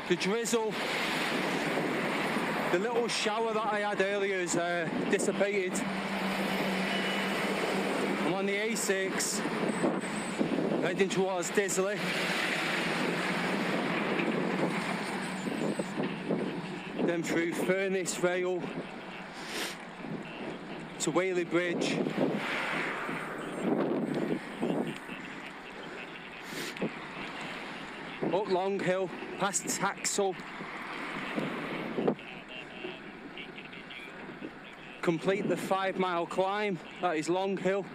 The drizzle, the little shower that I had earlier has dissipated. I'm on the A6, heading towards Disley. Then through Furnace Vale to Whaley Bridge. Up Long Hill, past Taxel. Complete the 5-mile climb, that is Long Hill.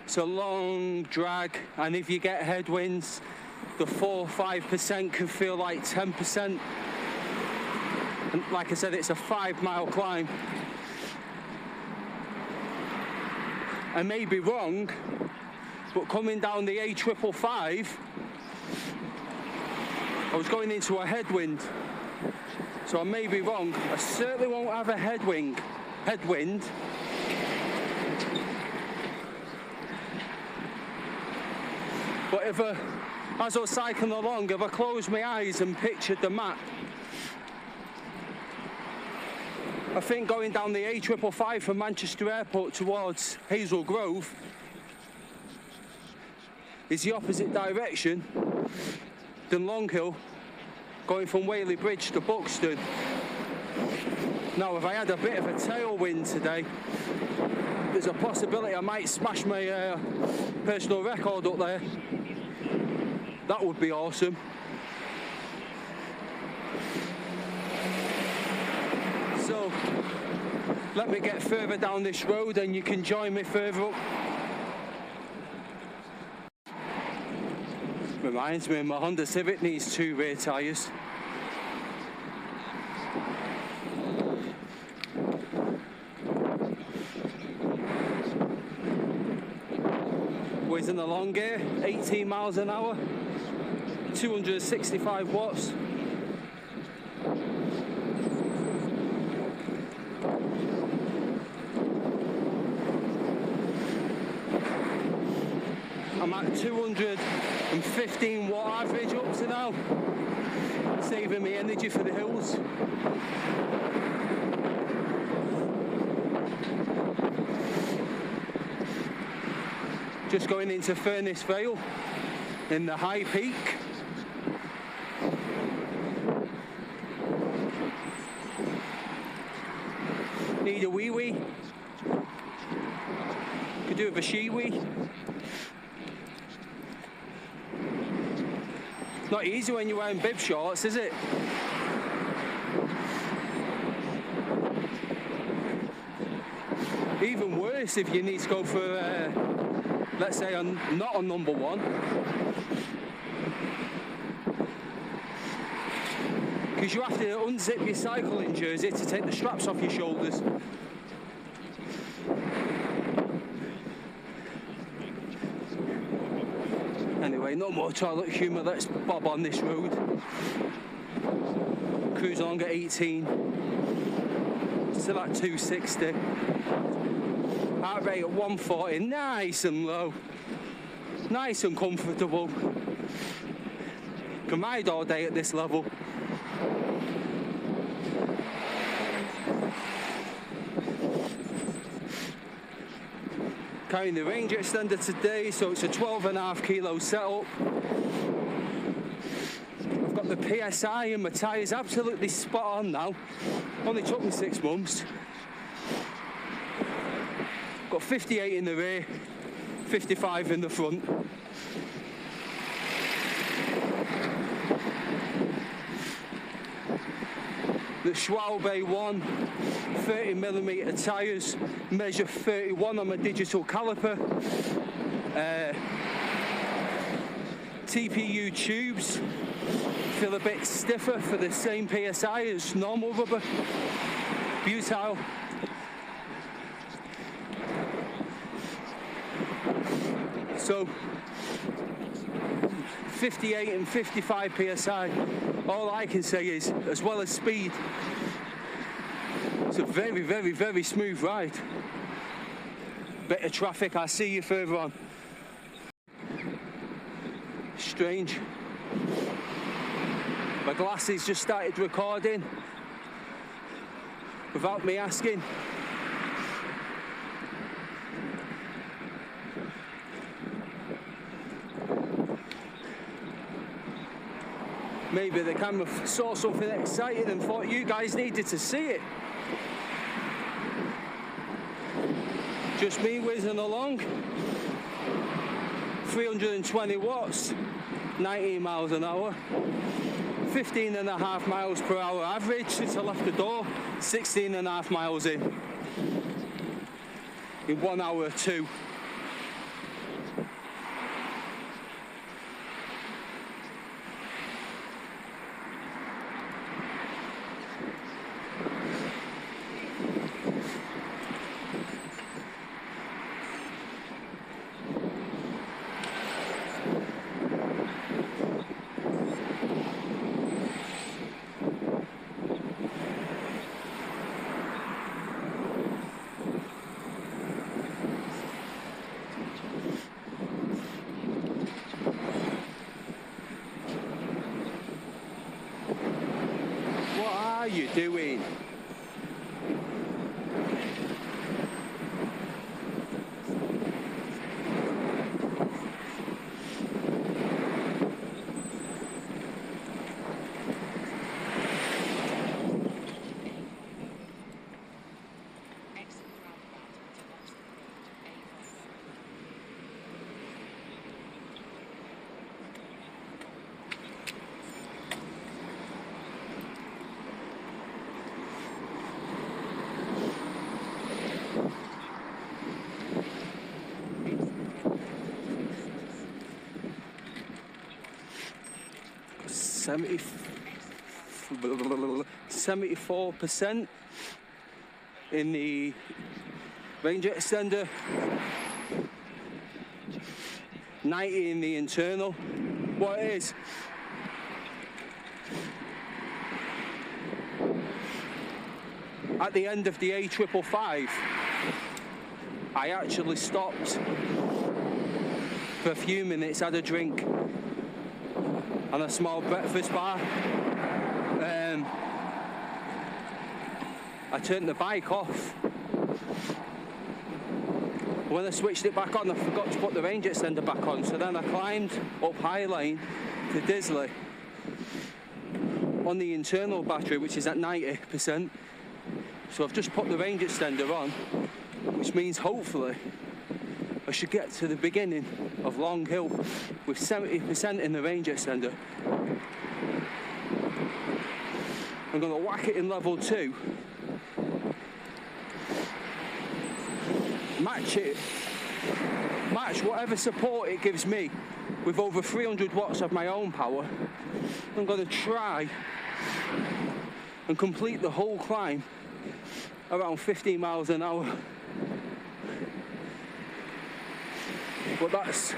It's a long drag, and if you get headwinds, the 4-5% can feel like 10%. And like I said, it's a 5-mile climb. I may be wrong, but coming down the A555, I was going into a headwind. So I may be wrong. I certainly won't have a headwind. But if as I was cycling along, if I closed my eyes and pictured the map, I think going down the A555 from Manchester Airport towards Hazel Grove is the opposite direction than Long Hill, going from Whaley Bridge to Buxton. Now, if I had a bit of a tailwind today, there's a possibility I might smash my personal record up there. That would be awesome. So, let me get further down this road and you can join me further up. Reminds me, my Honda Civic needs 2 rear tyres. Always in the long gear, 18 miles an hour, 265 watts. I'm at 215 watt average up to now, saving me energy for the hills. Just going into Furnace Vale in the high peak. Need a wee-wee. Could do with a she-wee. Not easy when you're wearing bib shorts, is it? Even worse if you need to go for, let's say, not a number 1. Because you have to unzip your cycling jersey to take the straps off your shoulders. Anyway, no more toilet humour, let's bob on this road. Cruise along at 18. Still at 260. Heart rate at 140, nice and low. Nice and comfortable. Can ride all day at this level. Carrying the range extender today, so it's a 12.5 kilo setup. I've got the PSI and my tyres absolutely spot on now. Only took me 6 months. Got 58 in the rear, 55 in the front. The Schwalbe One 30mm tyres, measure 31 on my digital caliper. TPU tubes, feel a bit stiffer for the same PSI as normal rubber. Butyl. So 58 and 55 PSI. All I can say is, as well as speed, it's a very, very, very smooth ride. Bit of traffic, I'll see you further on. My glasses just started recording without me asking. Maybe the camera saw something exciting and thought you guys needed to see it. Just me whizzing along. 320 watts, 19 miles an hour. 15.5 miles per hour average since I left the door. 16.5 miles in 1 hour 2. What are you doing? Seventy 74% in the range extender, 90 in the internal. What it is, at the end of the A555, I actually stopped for a few minutes, had a drink and a small breakfast bar. I turned the bike off. When I switched it back on, I forgot to put the range extender back on, so then I climbed up High Lane to Disley on the internal battery, which is at 90%. So I've just put the range extender on, which means hopefully I should get to the beginning of Long Hill with 70% in the range extender. I'm going to whack it in level 2, match whatever support it gives me with over 300 watts of my own power. I'm going to try and complete the whole climb around 15 miles an hour. But that's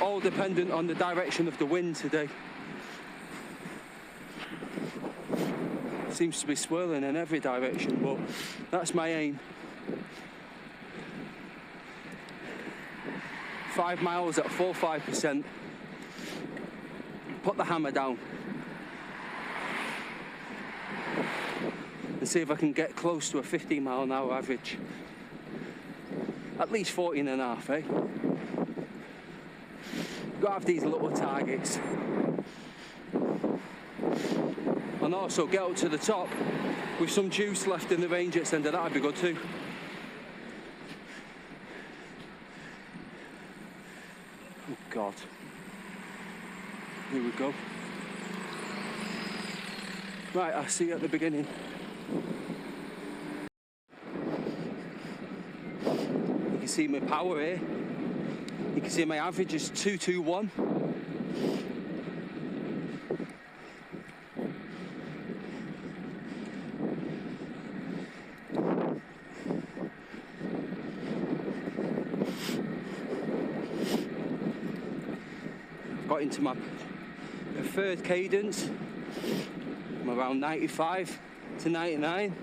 all dependent on the direction of the wind today. Seems to be swirling in every direction, but that's my aim. 5 miles at 4.5%. Put the hammer down and see if I can get close to a 15 mile an hour average. At least 14.5, eh? Got to have these little targets. And also get up to the top with some juice left in the range extender, that'd be good too. Oh God. Here we go. Right, I'll see you at the beginning. You can see my power here. You can see my average is 221. Got into my third cadence. I'm around 95 to 99.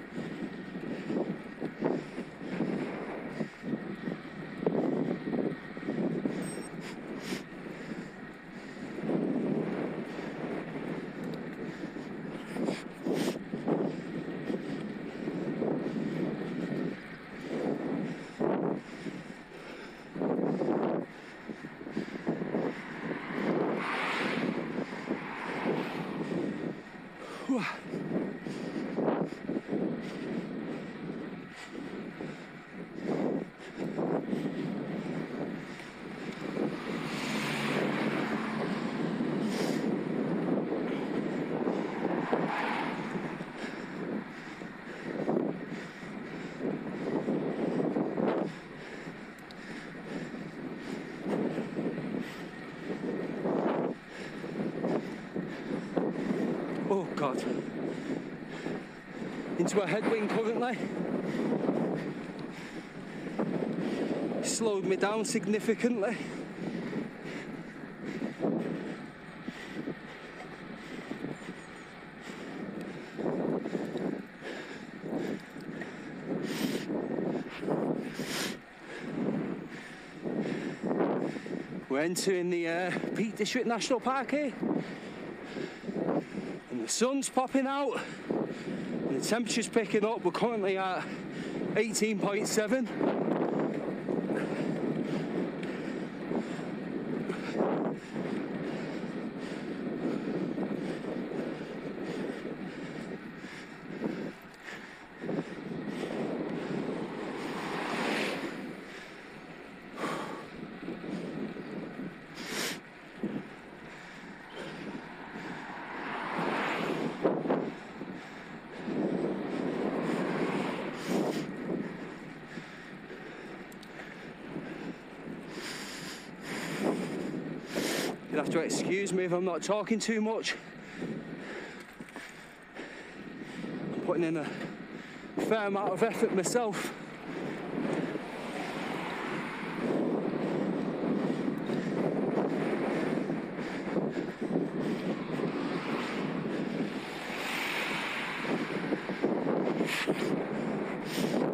Oh God. Into a headwind currently. Slowed me down significantly. We're entering the Peak District National Park here. And the sun's popping out. And the temperature's picking up. We're currently at 18.7. You'll have to excuse me if I'm not talking too much. I'm putting in a fair amount of effort myself.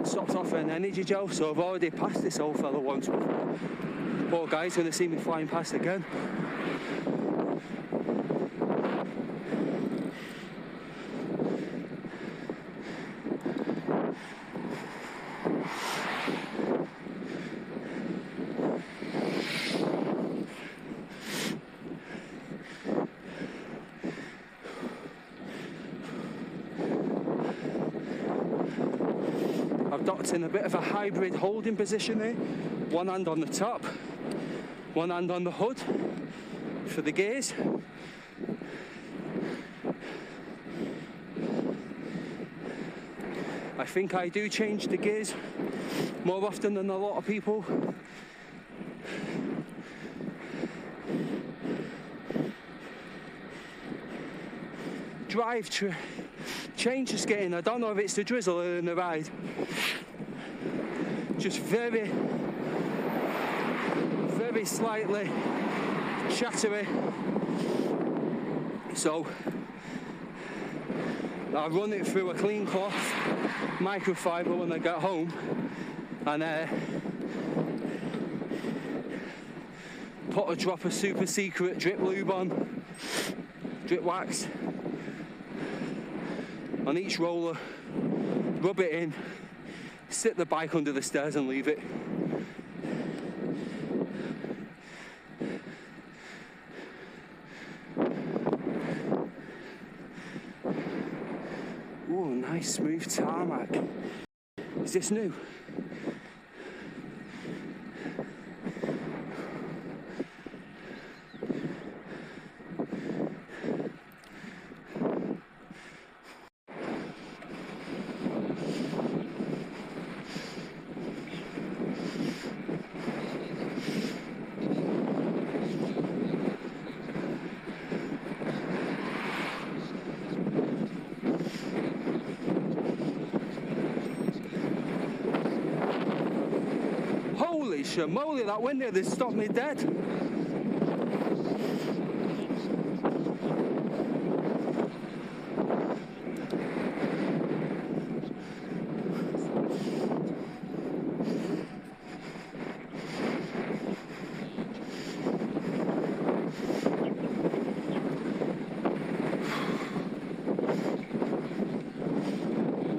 Stopped off for an energy gel, so I've already passed this old fella once before. The poor guy's going to see me flying past again. I've docked in a bit of a hybrid holding position here. One hand on the top, one hand on the hood for the gears. I think I do change the gears more often than a lot of people. Drivetrain change is getting, I don't know if it's the drizzle or in the ride, just very slightly chattery. So I run it through a clean cloth microfiber when I get home, and put a drop of Super Secret drip lube on, drip wax on each roller, rub it in, sit the bike under the stairs and leave it. Ooh, nice smooth tarmac. Is this new? Holy shamoly, that wind there, they stopped me dead.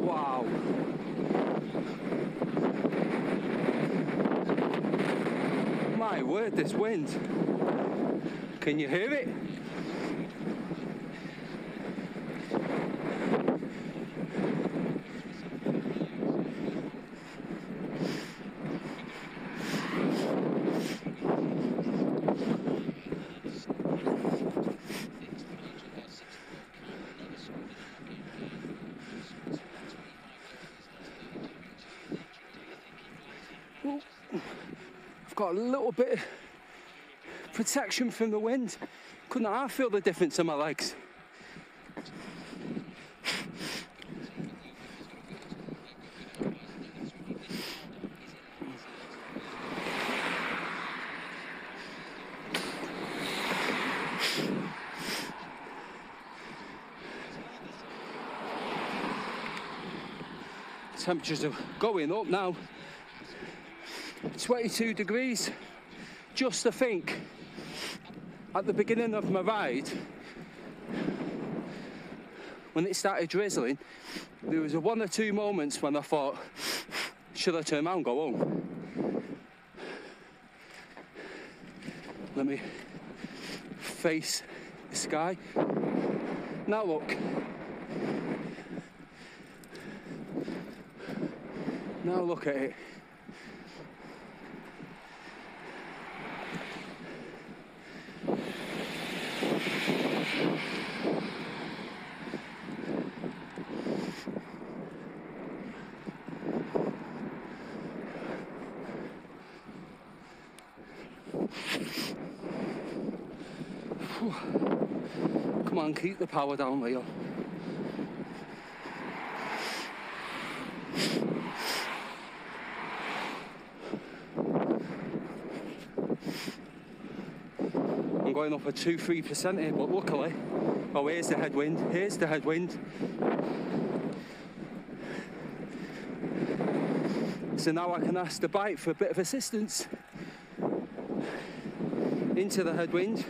Wow. My word, this wind. Can you hear it? I've got a little bit of protection from the wind. Couldn't I feel the difference in my legs? Temperatures are going up now. 22 degrees. Just to think, at the beginning of my ride, when it started drizzling, there was one or two moments when I thought, should I turn around and go home? Let me face the sky. Now look. Now look at it. Come on, keep the power down, Leo. I'm going up a 2-3% here, but luckily, oh, here's the headwind, here's the headwind. So now I can ask the bike for a bit of assistance into the headwind.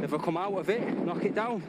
If I come out of it, knock it down.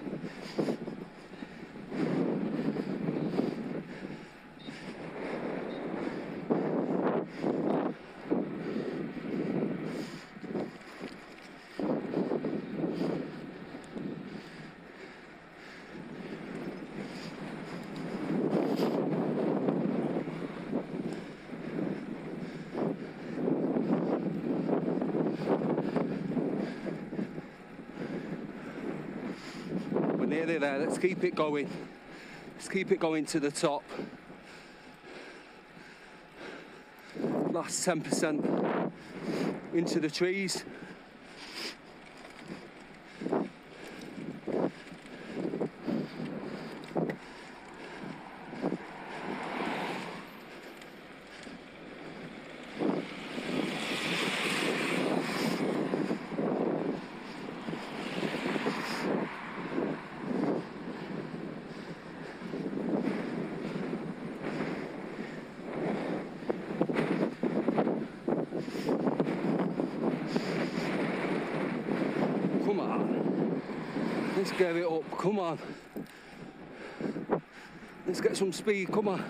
Nearly there, let's keep it going. Let's keep it going to the top. Last 10% into the trees. Let's get it up, come on. Let's get some speed, come on.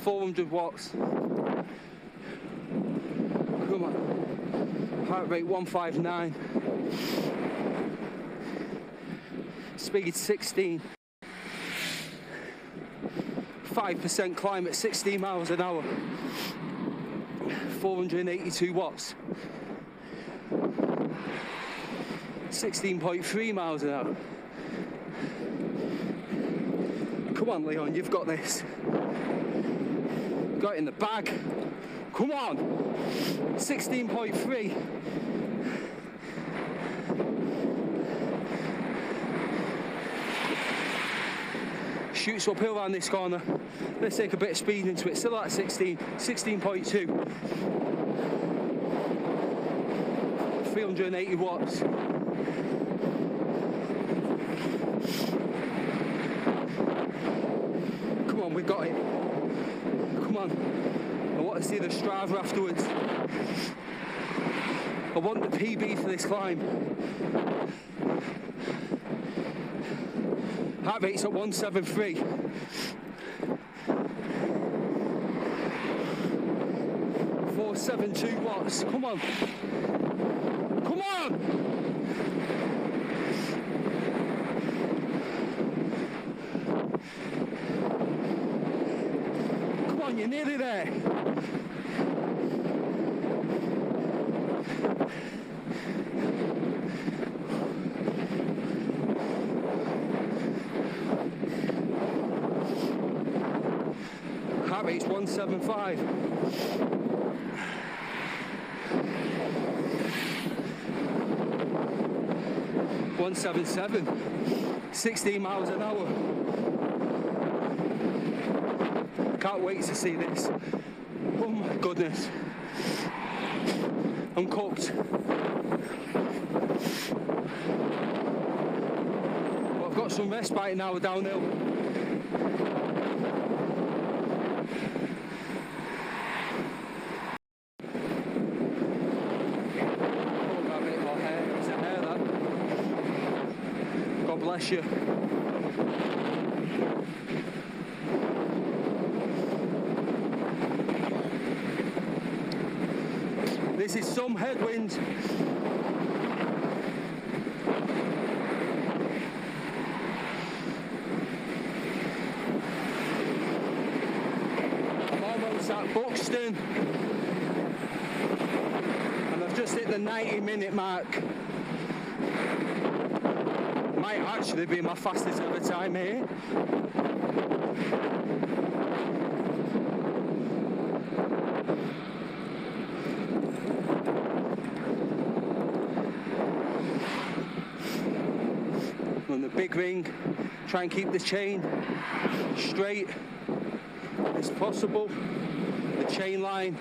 400 watts. Come on. Heart rate 159. Speed 16. 5% climb at 16 miles an hour. 482 watts. 16.3 miles an hour. Come on, Leon, you've got this. Got it in the bag. Come on. 16.3. Shoots uphill around this corner. Let's take a bit of speed into it. Still at 16. 16.2. 380 watts. Come on, we got it. Come on. I want to see the Strava afterwards. I want the PB for this climb. Heart rate's at 173. .472 watts. Come on. Come on! nearly there. Heart rate's 175. 177. 16 miles an hour. Can't wait to see this. Oh my goodness. I'm cooked. But I've got some respite now downhill. God bless you. This is some headwind. I'm almost at Buxton and I've just hit the 90-minute mark. Might actually be my fastest ever time here. On the big ring, try and keep the chain straight as possible, the chain line.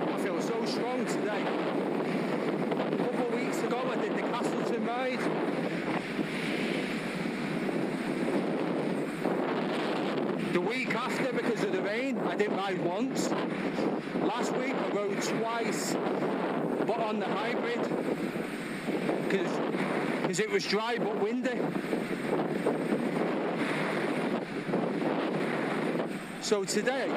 I feel so strong today. A couple of weeks ago I did the Castleton ride. The week after, because of the rain, I didn't ride once. Last week I rode twice, but on the hybrid, because it was dry but windy. So today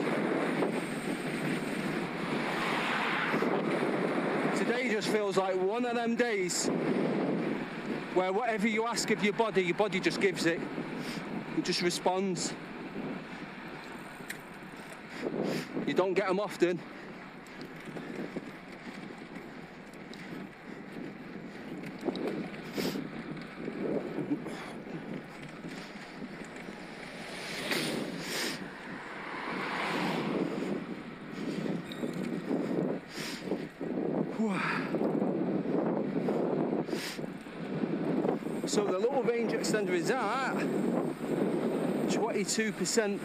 just feels like one of them days where whatever you ask of your body just gives it. It just responds. You don't get them often. So the little range extender is at 22%.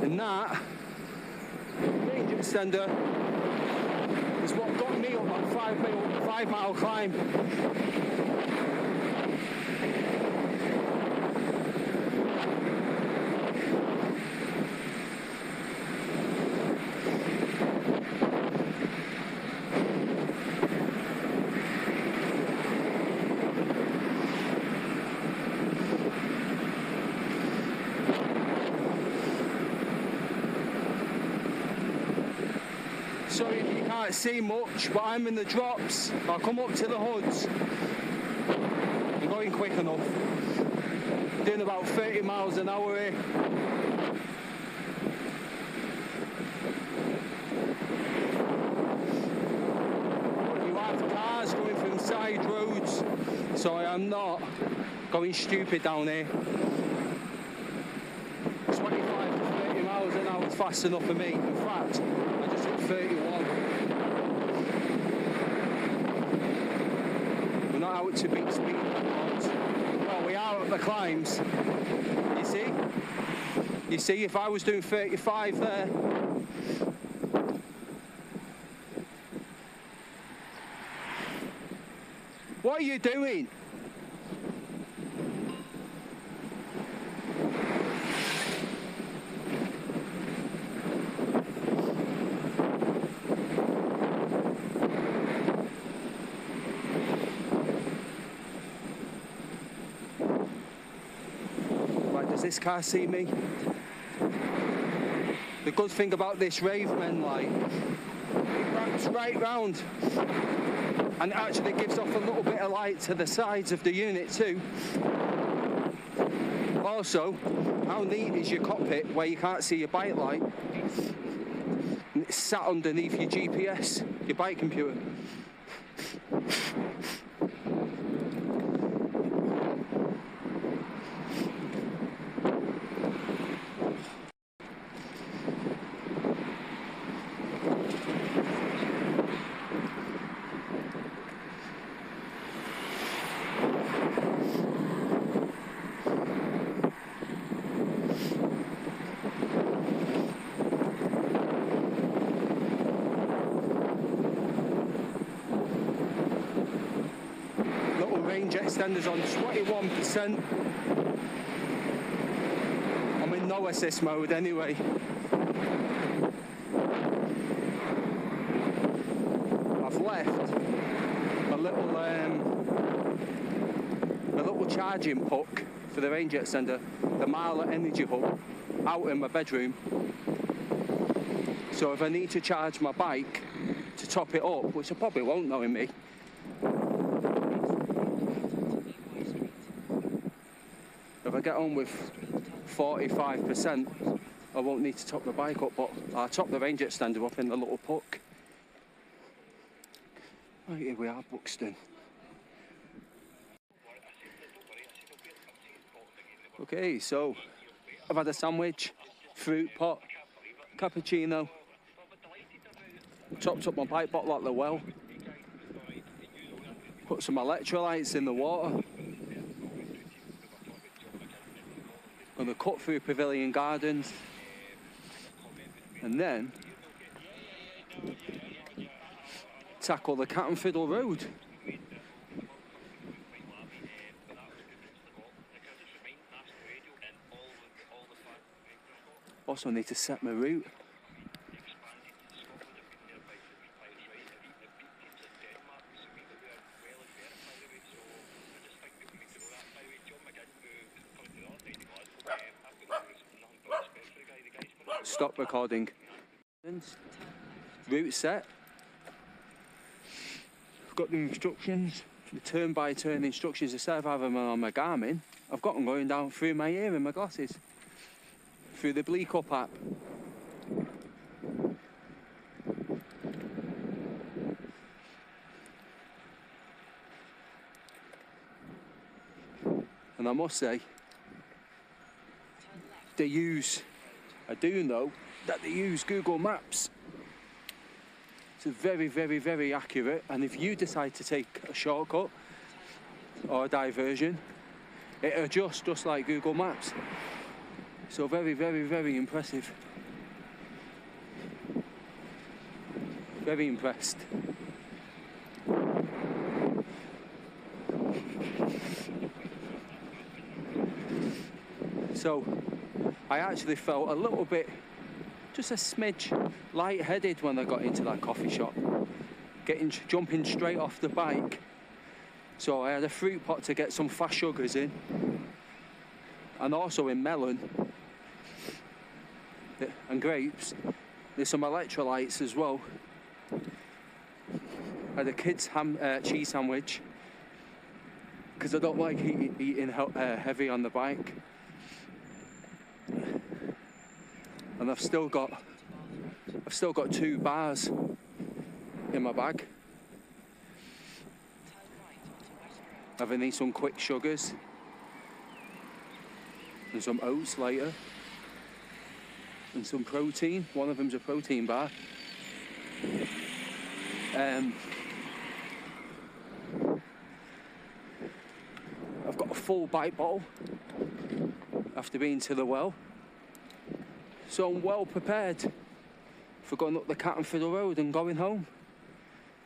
And that range extender is what got me up that 5 mile climb. Sorry if you can't see much, but I'm in the drops. I'll come up to the hoods. I'm going quick enough. Doing about 30 miles an hour here. You have cars going from side roads, so I am not going stupid down here. 25 to 30 miles an hour is fast enough for me. In fact, I just hit 31. We're not out to beat speed. Well, we are at the climbs. You see? You see, if I was doing 35 there. What are you doing? this car see me? The good thing about this Ravemen light, it wraps right round and it actually gives off a little bit of light to the sides of the unit too. Also, how neat is your cockpit where you can't see your bike light? And it's sat underneath your GPS, your bike computer. Range extenders on 21%. I'm in no assist mode anyway. I've left a little charging puck for the range extender, the Marla energy hub, out in my bedroom. So if I need to charge my bike to top it up, which I probably won't knowing me, if I get on with 45%, I won't need to top the bike up, but I'll top the range extender up in the little puck. Right, here we are, Buxton. Okay, so I've had a sandwich, fruit pot, cappuccino, topped up my bike bottle at the well, put some electrolytes in the water. Gonna cut through Pavilion Gardens and then tackle the Cat and Fiddle road. Also need to set my route. Stop recording. Route set. I've got the instructions, the turn-by-turn instructions. Instead of having them on my Garmin, I've got them going down through my ear and my glasses, through the BleeqUp app. And I must say, I do know that they use Google Maps. It's very, very, very accurate, and if you decide to take a shortcut or a diversion, it adjusts just like Google Maps. So very, very, very impressive. Very impressed. So I actually felt a little bit, just a smidge, light-headed when I got into that coffee shop, jumping straight off the bike. So I had a fruit pot to get some fast sugars in, and also in melon and grapes. There's some electrolytes as well. I had a kid's cheese sandwich because I don't like eating heavy on the bike. And I've still got 2 bars in my bag. I need some quick sugars and some oats later, and some protein. One of them's a protein bar. I've got a full bike bottle after being to the well. So I'm well prepared for going up the Cat and Fiddle road and going home.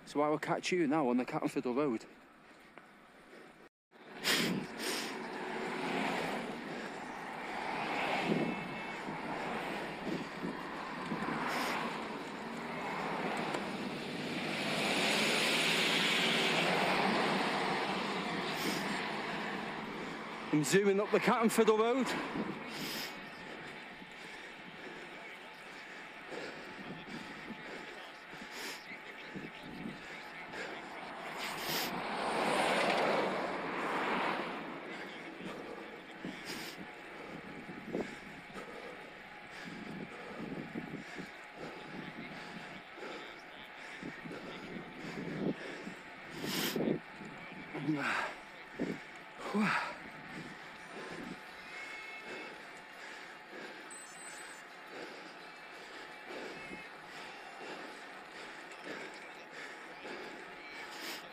So I will catch you now on the Cat and Fiddle road. I'm zooming up the Cat and Fiddle road.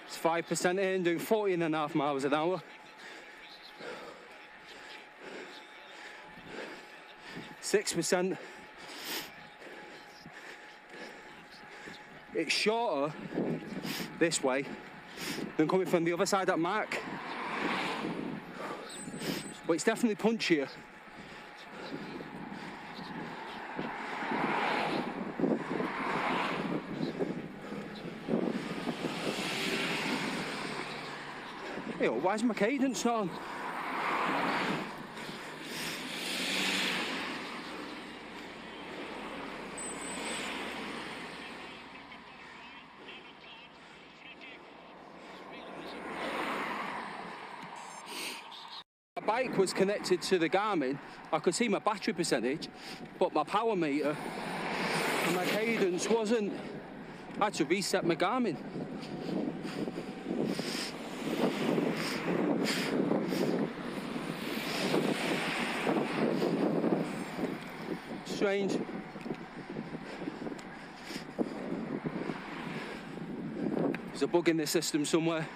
It's 5% in, doing 14.5 miles an hour. 6%. It's shorter this way than coming from the other side at Mac, but it's definitely punchier. Hey, why is my cadence not on? My bike was connected to the Garmin. I could see my battery percentage, but my power meter and my cadence wasn't. I had to reset my Garmin. Strange. There's a bug in the system somewhere.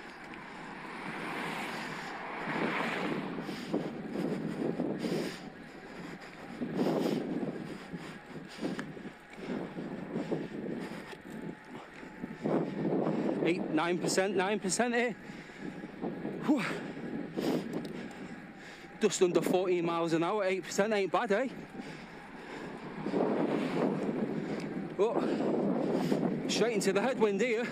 Eight, 9% here. Whew. Just under 14 miles an hour, 8% ain't bad, eh? Oh, straight into the headwind here.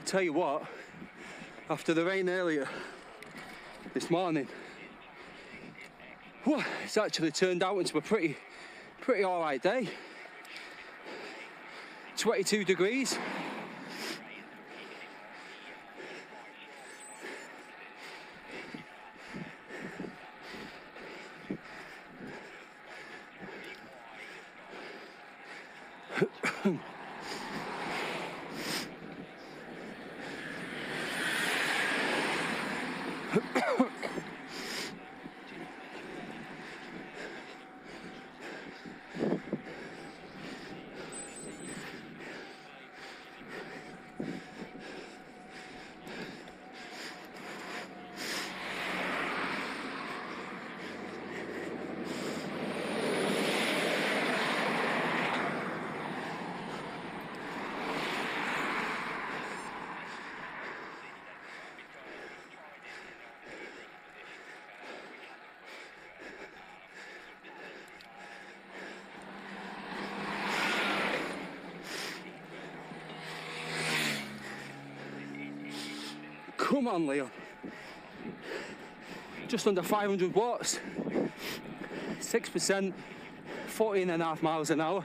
Tell you what, after the rain earlier this morning, whew, it's actually turned out into a pretty alright day. 22 degrees. Come on, Leon. just under 500 watts, 6%, 14.5 miles an hour.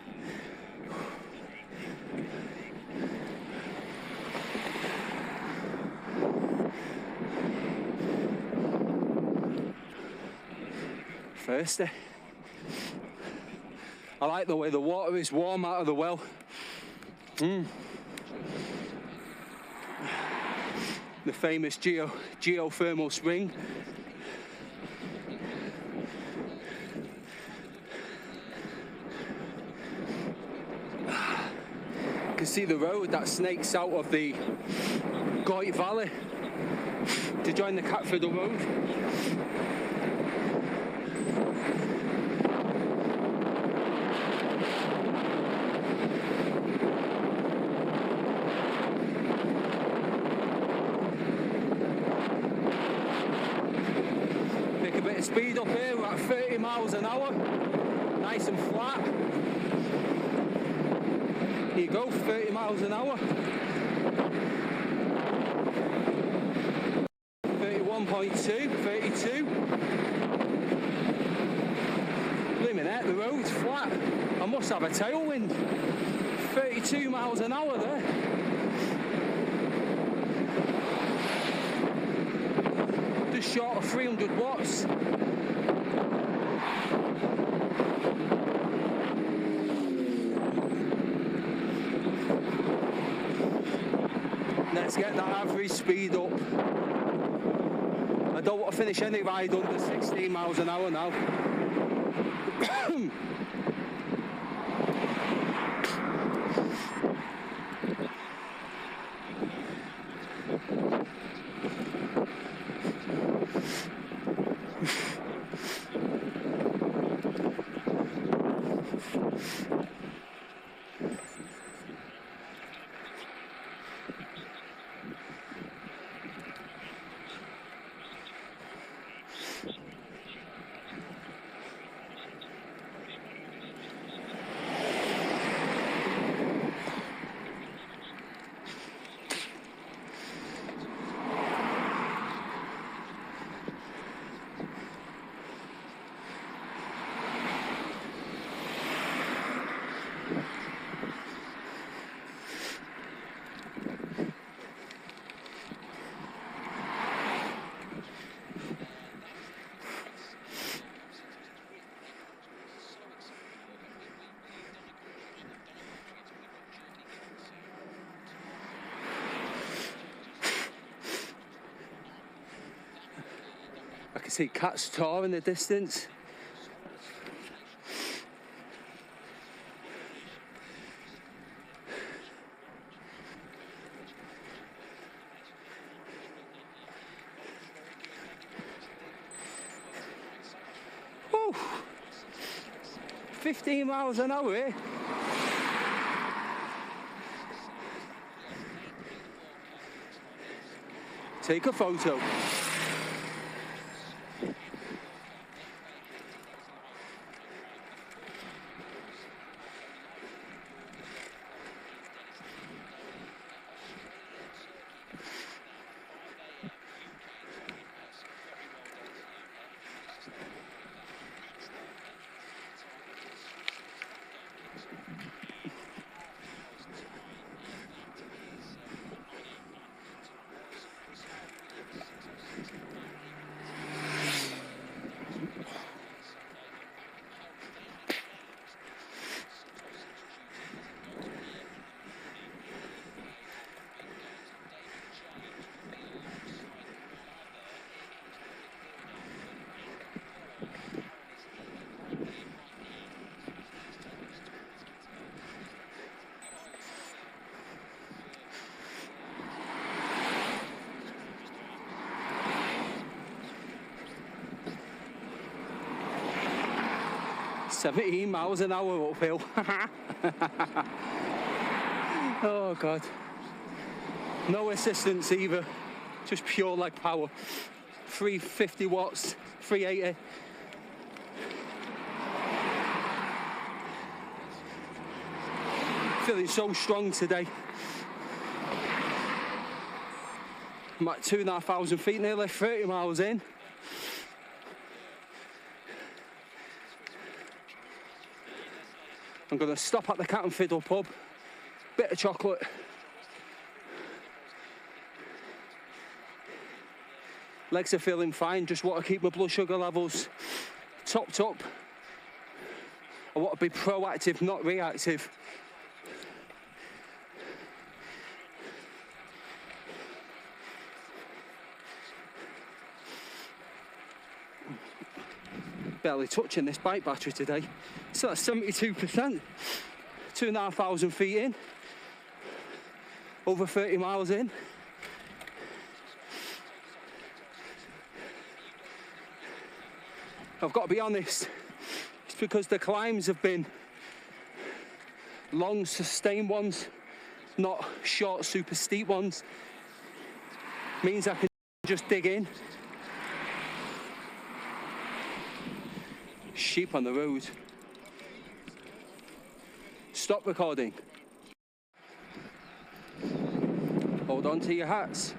Thirsty. I like the way the water is warm out of the well. The famous geothermal spring. You can see the road that snakes out of the Schwalbe Valley to join the Cat and Fiddle road. Speed up here, we're at 30 miles an hour, nice and flat. Here you go, 30 miles an hour. 31.2, 32. Blimmin' heck, the road's flat. I must have a tailwind. 32 miles an hour there. Just short of 300 watts. Let's get that average speed up. I don't want to finish any ride under 16 miles an hour now. I can see Cat's Tar in the distance. Woo! 15 miles an hour here. Take a photo. "17 miles an hour uphill." Oh God. No assistance either, just pure leg power. 350 watts, 380. Feeling so strong today. I'm at 2,500 feet, nearly 30 miles in. I'm going to stop at the Cat and Fiddle pub, bit of chocolate, legs are feeling fine, just want to keep my blood sugar levels topped up. I want to be proactive, not reactive. Barely touching this bike battery today. So that's 72%, 2,500 feet in, over 30 miles in. I've got to be honest, it's because the climbs have been long, sustained ones, not short, super steep ones. Means I can just dig in. Sheep on the road. Stop recording. Hold on to your hats.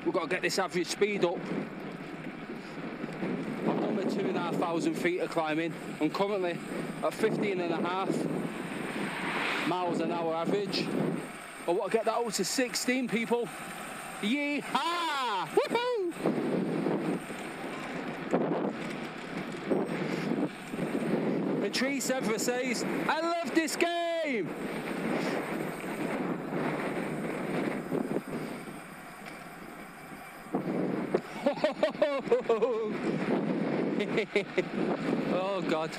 We've got to get this average speed up. I've done my 2,500 feet of climbing. I'm currently at 15.5 miles an hour average. I want to get that up to 16, people. Yee-haw! Woohoo! The tree server says, I love this game! Oh God.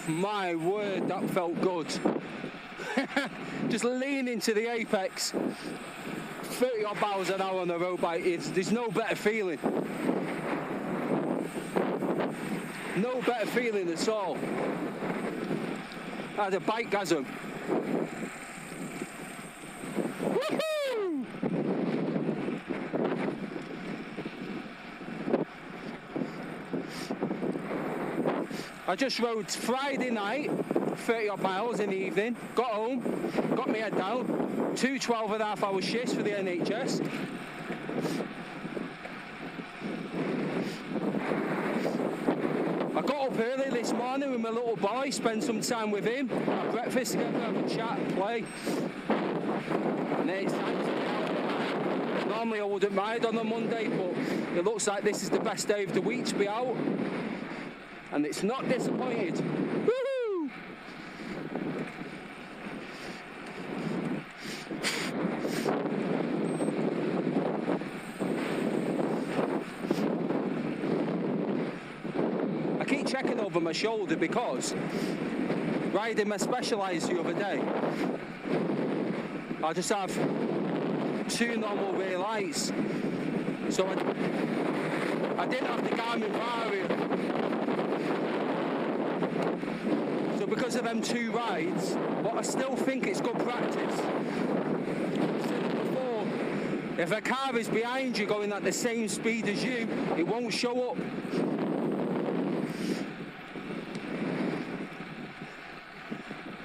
My word, that felt good. Just lean into the apex. 30 odd miles an hour on the road bike, there's no better feeling. No better feeling at all. I had a bike-gasm. Woohoo! I just rode Friday night, 30 odd miles in the evening, got home, got my head down, 2 12.5-hour shifts for the NHS. I got up early this morning with my little boy, spent some time with him, have breakfast together, have a chat, play. And then it's time to get out. Normally I wouldn't ride on a Monday, but it looks like this is the best day of the week to be out. And it's not disappointed. Woohoo! I keep checking over my shoulder because riding my Specialized the other day, I just have 2 normal rear lights. So I didn't have the Garmin Varia. So because of them 2 rides, but I still think it's good practice. Before, if a car is behind you going at the same speed as you, it won't show up.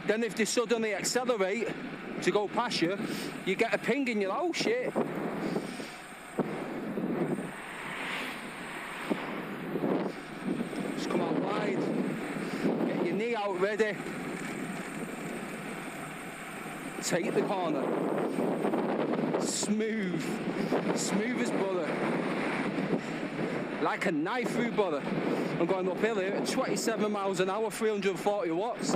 Then if they suddenly accelerate to go past you, you get a ping and you're like, oh shit. Just come out wide. Get your knee out ready. Take the corner. Smooth. Smooth as butter. Like a knife through butter. I'm going uphill here at 27 miles an hour, 340 watts.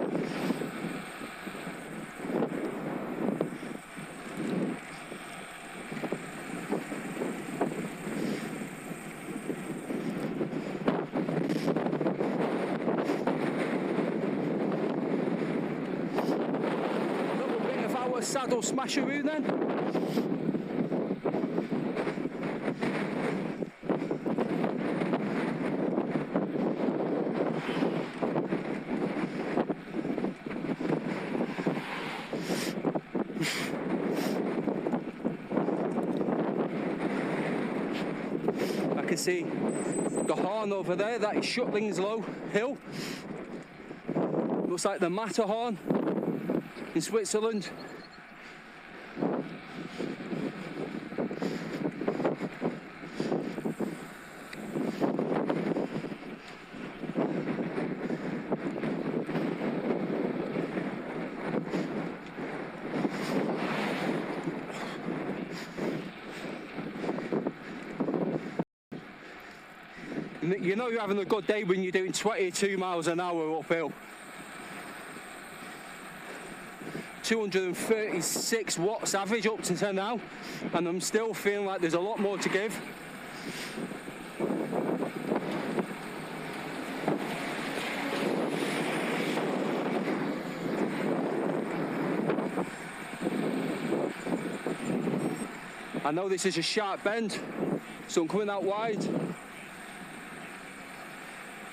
Saddle smasheroo then. see the horn over there. That is Schuttlingslow Hill. Looks like the Matterhorn in Switzerland. You know you're having a good day when you're doing 22 miles an hour uphill. 236 watts average up to now, and I'm still feeling like there's a lot more to give. I know this is a sharp bend, so I'm coming out wide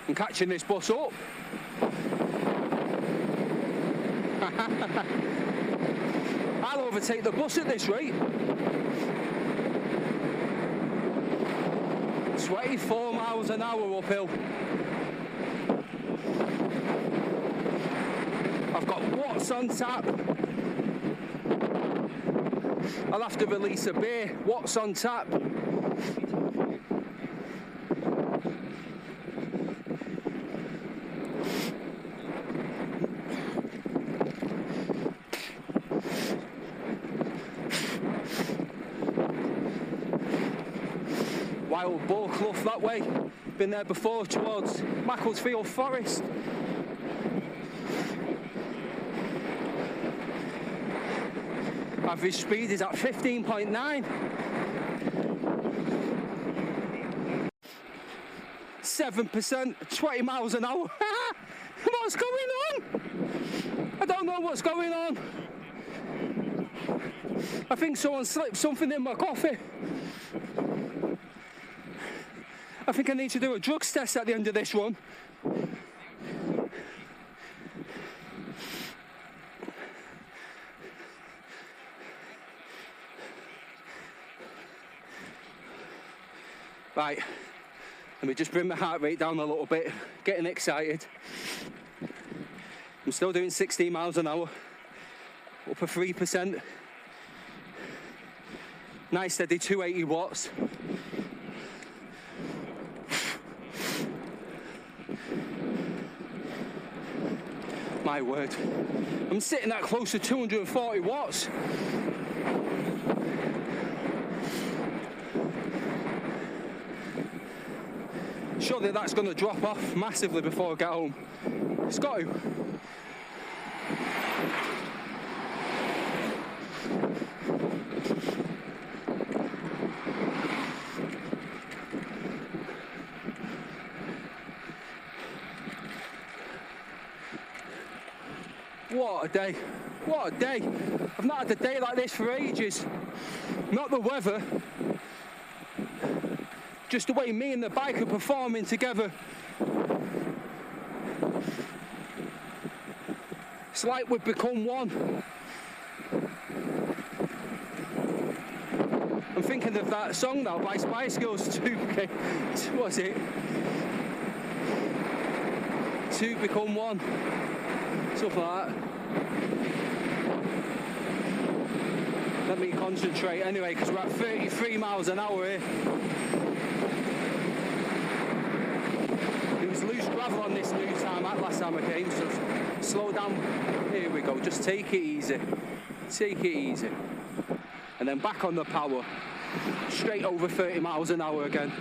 and catching this bus up. I'll overtake the bus at this rate. 24 miles an hour uphill. I've got watts on tap. I'll have to release a beer. Watts on tap. Wild Boar Clough that way. Been there before towards Macclesfield Forest. Average speed is at 15.9. 7%, 20 miles an hour. What's going on? I don't know what's going on. I think someone slipped something in my coffee. I think I need to do a drugs test at the end of this one. Right, let me just bring my heart rate down a little bit, getting excited. I'm still doing 16 miles an hour, up a 3%. Nice steady 280 watts. My word, I'm sitting at close to 240 watts. Surely that's going to drop off massively before I get home. It's got to. What a day. What a day. I've not had a day like this for ages. Not the weather. Just the way me and the bike are performing together. It's like we've become one. I'm thinking of that song now by Spice Girls, 2K. What's it? Two become one. Something like that. Let me concentrate anyway, because we're at 33 miles an hour here. There was loose gravel on this new tarmac last time I came, so slow down. Here we go, just take it easy. Take it easy. And then back on the power. Straight over 30 miles an hour again.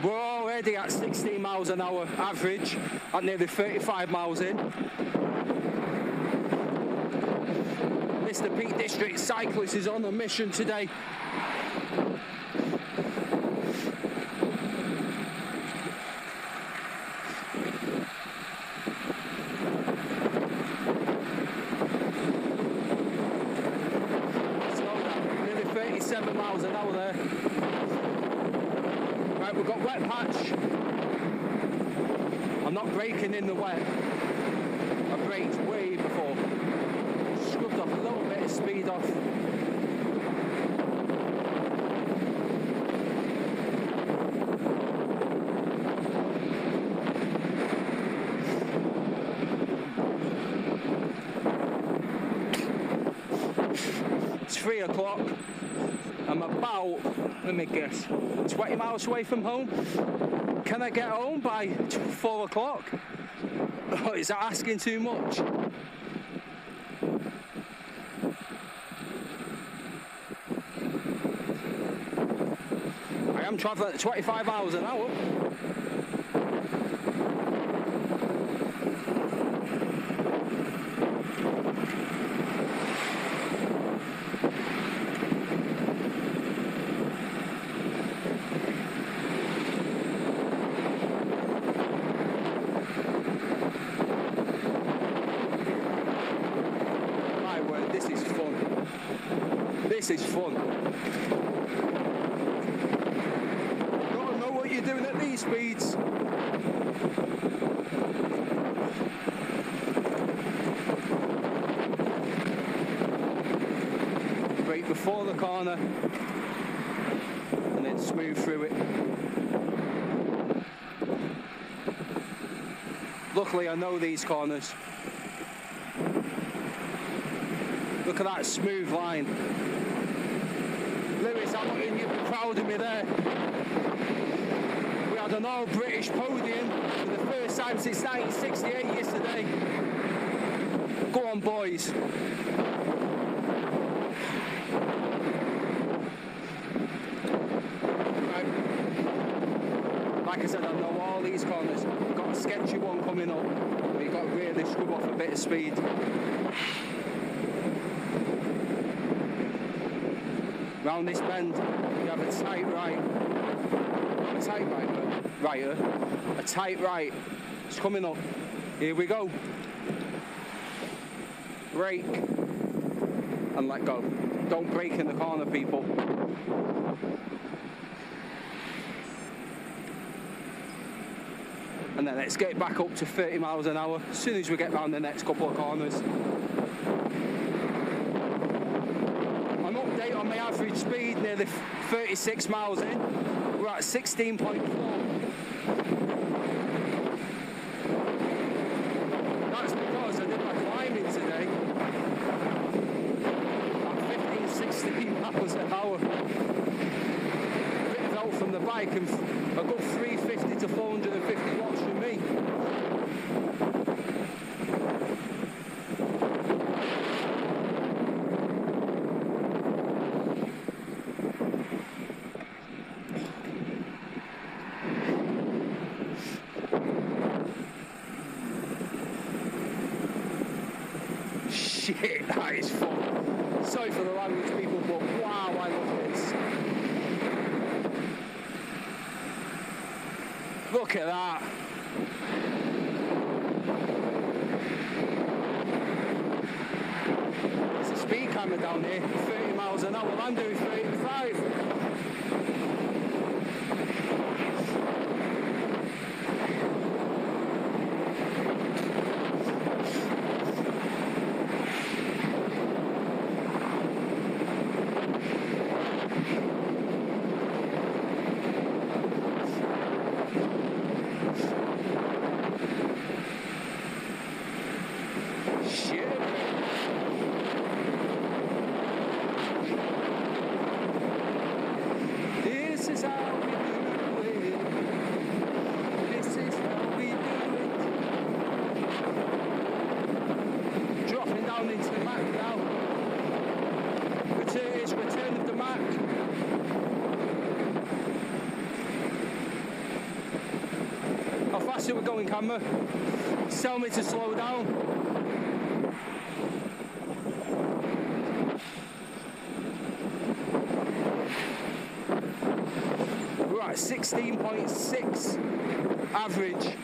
We're already at 16 miles an hour average, at nearly 35 miles in. Mr. Peak District Cyclist is on a mission today. Slow down, nearly 37 miles an hour there. Right, we've got wet patch. I'm not braking in the wet. I braked way before. Scrubbed off a little bit of speed off. o'clock. I'm about, let me guess, 20 miles away from home. Can I get home by 4 o'clock? Oh, is that asking too much? I am travelling at 25 miles an hour. This is fun. Gotta know what you're doing at these speeds. Brake before the corner and then smooth through it. Luckily I know these corners. Look at that smooth line. Lewis Hamilton, you'd be proud of me there. We had an all-British podium for the first time since 1968 yesterday. Go on, boys. Right. Like I said, I know all these corners. We've got a sketchy one coming up. We've got to really scrub off a bit of speed. Round this bend, we have a tight right. Not a tight right, but righter. A tight right. It's coming up. Here we go. Brake. And let go. Don't brake in the corner, people. And then let's get back up to 30 miles an hour as soon as we get round the next couple of corners. On my average speed, nearly 36 miles in, we're at 16.4. That's because I did my climbing today at 15-16 miles an hour. Bit of help from the bike and a good 350 to 450 watts from me. Shit, that is fun. Sorry for the language, people, but wow, I love this. Look at that. There's a speed camera down here, 30 miles an hour. I'm doing 35. We're going, camera. Tell me to slow down. We're at 16.6 average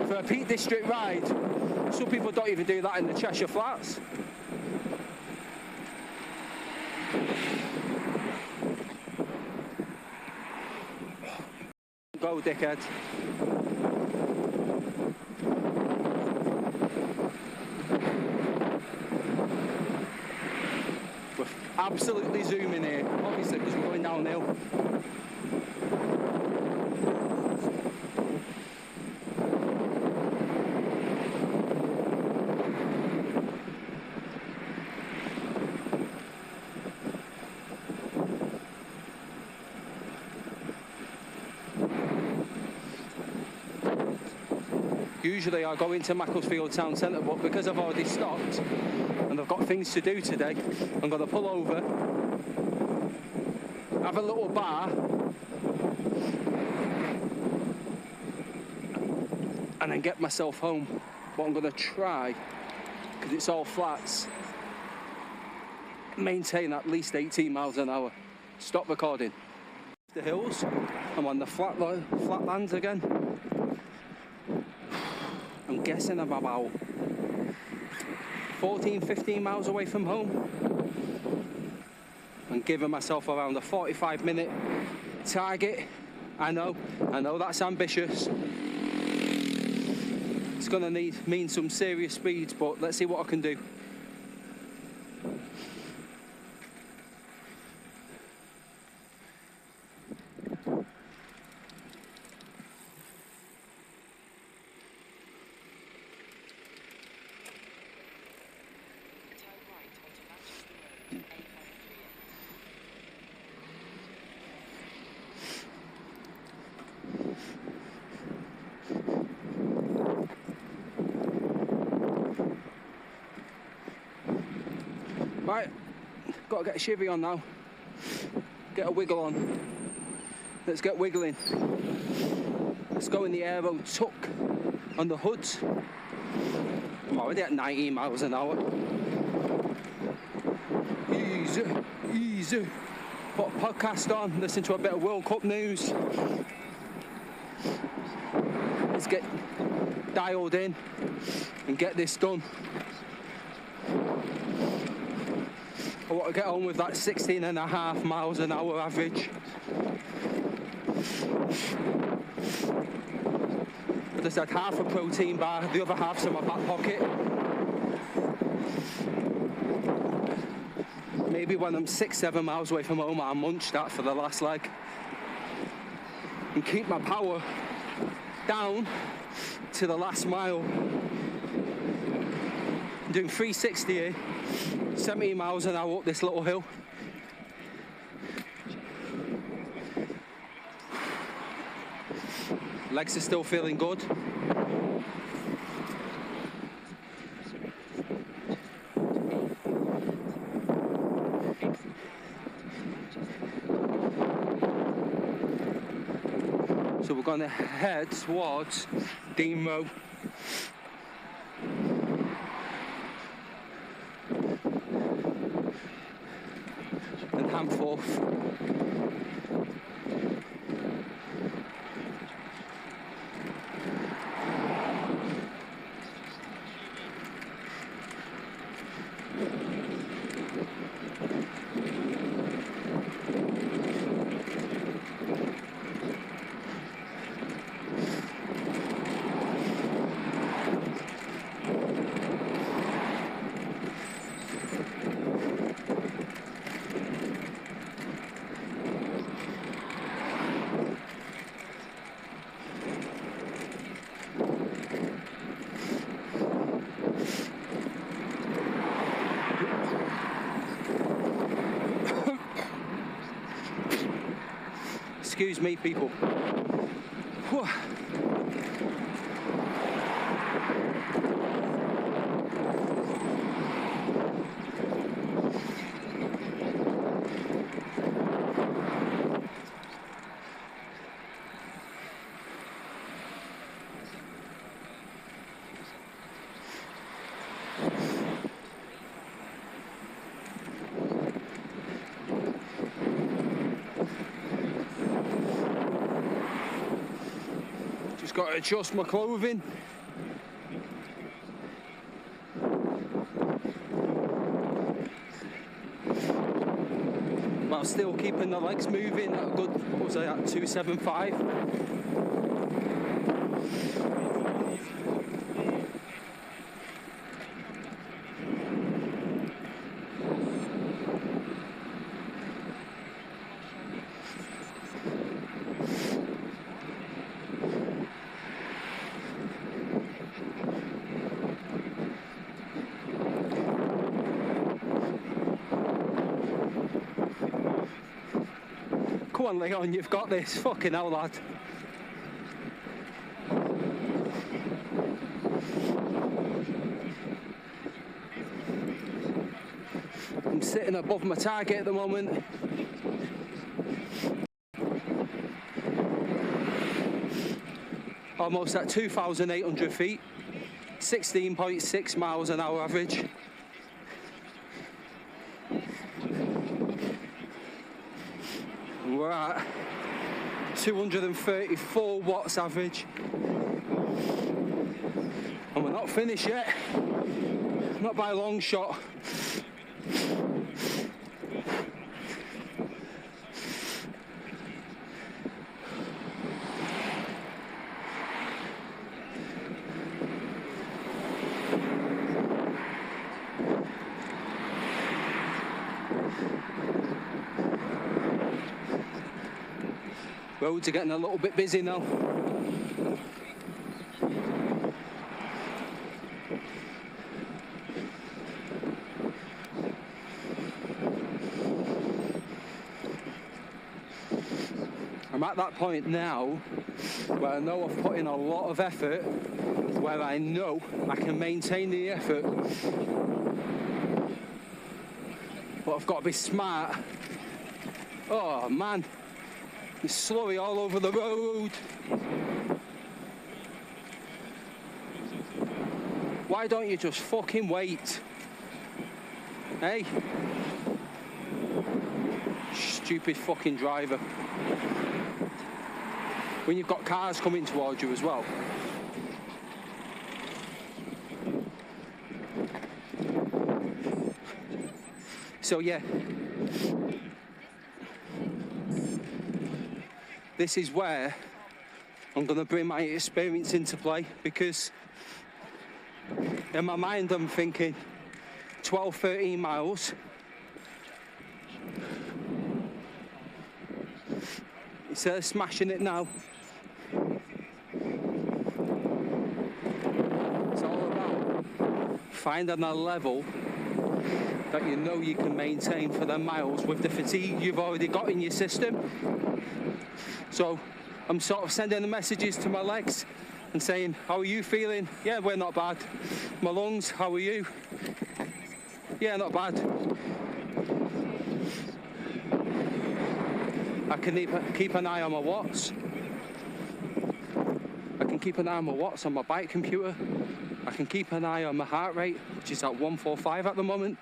for a Peak District ride. Some people don't even do that in the Cheshire Flats. Go, dickhead. We're absolutely zooming here, obviously, because we're going downhill. Usually I go into Macclesfield town centre, but because I've already stopped and I've got things to do today, I'm going to pull over, have a little bar, and then get myself home. What I'm going to try, because it's all flats, maintain at least 18 miles an hour. Stop recording. The hills, I'm on the flatlands again. I'm guessing I'm about 14-15 miles away from home. I'm giving myself around a 45-minute target. I know that's ambitious. It's gonna mean some serious speeds, but let's see what I can do. Right, got to get a chivvy on now. Get a wiggle on. Let's get wiggling. Let's go in the aero tuck on the hoods. I'm already at 19 miles an hour. Easy, easy. Put a podcast on, listen to a bit of World Cup news. Let's get dialed in and get this done. I want to get on with that 16.5 miles an hour average. I just had half a protein bar, the other half's in my back pocket. Maybe when I'm 6-7 miles away from home, I'll munch that for the last leg. And keep my power down to the last mile. I'm doing 360 here. 70 miles an hour up this little hill. Legs are still feeling good. So we're going to head towards Dean Row. Forth. Excuse me, people. Whew. Got to adjust my clothing. While still keeping the legs moving at a good, what was I at, 275? Come on, Leon, you've got this. Fucking hell, lad. I'm sitting above my target at the moment. Almost at 2,800 feet, 16.6 miles an hour average. And we're at 234 watts average. And we're not finished yet, not by a long shot. Roads are getting a little bit busy now. I'm at that point now where I know I've put in a lot of effort, where I know I can maintain the effort, but I've got to be smart. Oh man, it's slurry all over the road. Why don't you just fucking wait? Hey? Stupid fucking driver. When you've got cars coming towards you as well. So yeah, this is where I'm going to bring my experience into play, because in my mind I'm thinking 12, 13 miles. Instead of smashing it now, it's all about finding a level that you know you can maintain for the miles with the fatigue you've already got in your system. So I'm sort of sending the messages to my legs and saying, how are you feeling? Yeah, we're not bad. My lungs, how are you? Yeah, not bad. I can keep an eye on my watts. I can keep an eye on my watts on my bike computer. I can keep an eye on my heart rate, which is at 145 at the moment.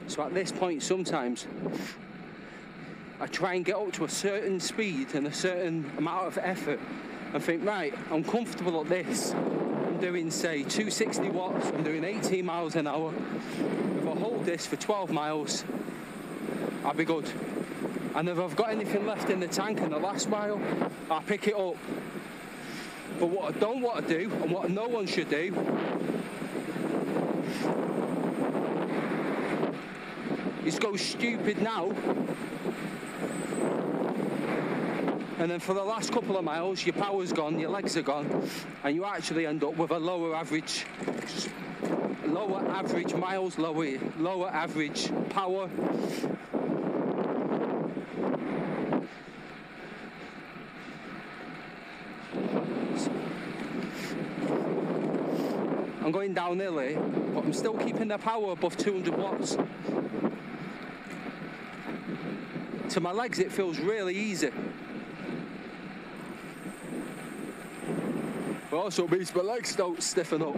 So at this point, sometimes I try and get up to a certain speed and a certain amount of effort and think, right, I'm comfortable at this. I'm doing, say, 260 watts, I'm doing 18 miles an hour. If I hold this for 12 miles, I'll be good. And if I've got anything left in the tank in the last mile, I'll pick it up. But what I don't want to do, and what no one should do, is go stupid now, and then for the last couple of miles your power's gone, your legs are gone, and you actually end up with a lower average miles, lower average power. I'm going downhill here, but I'm still keeping the power above 200 watts. To my legs it feels really easy. But also means my legs don't stiffen up.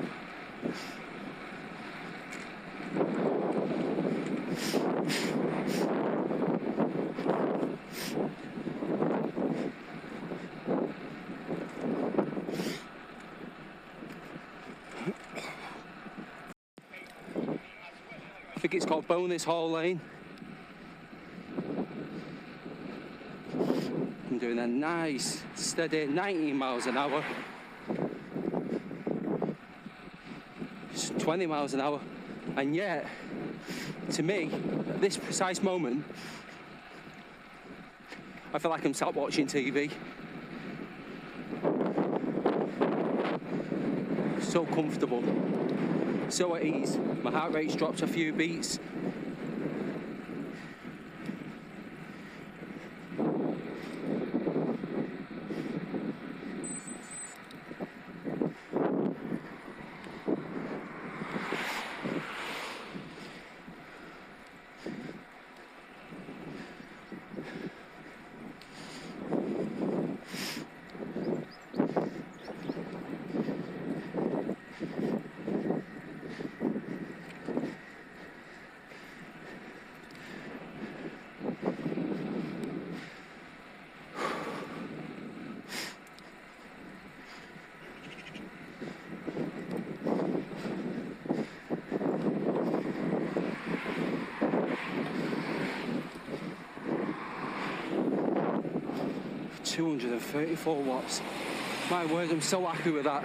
I think it's called Bonus Hall Lane. I'm doing a nice, steady 19 miles an hour. 20 miles an hour. And yet, to me, at this precise moment, I feel like I'm sat watching TV. So comfortable. So at ease. My heart rate's dropped a few beats. 234 watts. My word, I'm so happy with that.